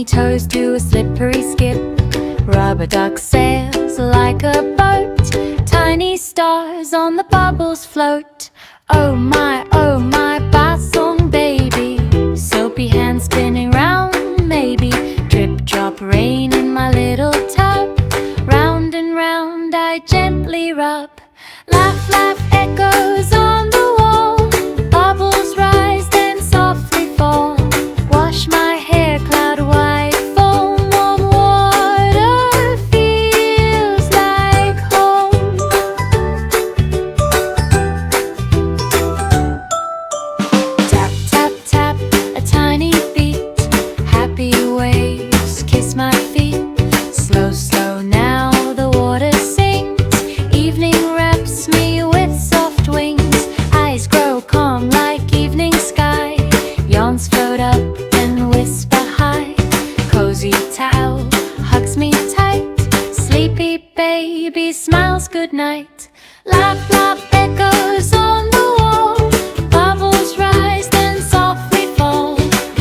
Tiny toes do a slippery skip. Rubber duck sails like a boat. Tiny stars on the bubbles float. Oh my, bath song baby. Soapy hands spinning round maybe. Drip drop rain in my little tub. Round and round I gently rub. Laugh, laugh, echoes on the wall. Bubbles rise then softly fall. Wash my hair, cloud white foam. Warm water feels like home. Tap, tap, tap, a tiny beat. Happy waves kiss my feet. Slow, slow now the water sinks. Evening wraps me with soft wings. Eyes grow calm like evening sky. Yawns float up and whisper high. Cozy towel hugs me tight. Sleepy baby smiles goodnight. Laugh, laugh, echoes on the wall. Bubbles rise then softly fall.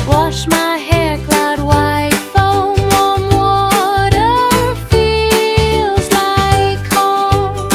Wash my hair, cloud white foam. Warm water feels like home.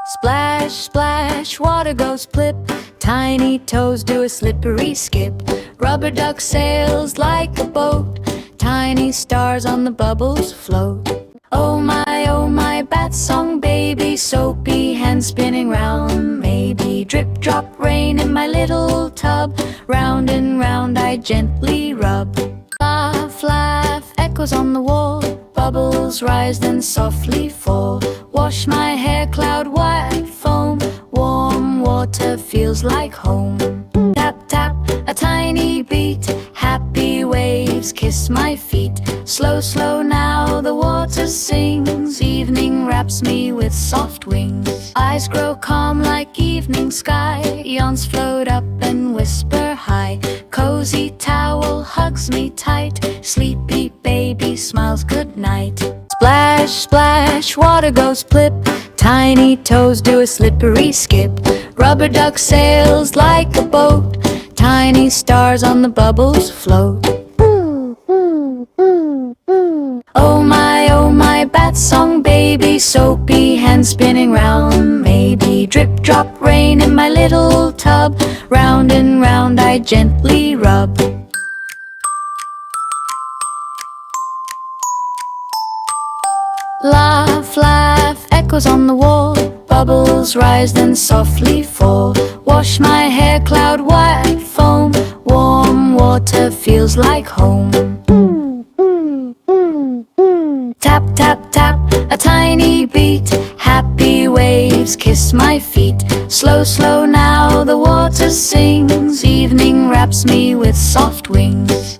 Splash, splash, water goes plip. Tiny toes do a slippery skip. Rubber duck sails like a boat. Tiny stars on the bubbles float. Oh my, bath song baby. Soapy hands spinning round maybe. Drip drop rain in my little tub. Round and round I gently rub. Laugh, laugh, echoes on the wall. Bubbles rise then softly fall. Wash my hair, cloud white foam. Warm water feels like home. Tap, tap, a tiny beat. Happy waves kiss my feet. Slow, slow now the water sings. Evening wraps me with soft wings. Eyes grow calm like evening sky. Yawns float up and whisper high. Cozy towel hugs me tight. Sleepy baby smiles goodnight. Splash, splash, water goes plip. Tiny toes do a slippery skip. Rubber duck sails like a boat. Tiny stars on the bubbles float. Oh my, bath song baby. Soapy hands spinning round maybe. Drip drop rain in my little tub. Round and round I gently rub. Laugh, laugh, echoes on the wall. Bubbles rise then softly fall. Wash my hair, cloud white foam. Warm water feels like home. Tap, tap, tap, a tiny beat. Happy waves kiss my feet. Slow, slow now the water sings. Evening wraps me with soft wings.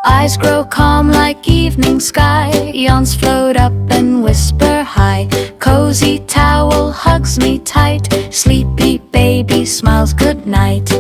Eyes grow calm like evening sky. Yawns float up and whisper high. Cozy towel hugs me tight. Sleepy baby smiles goodnight.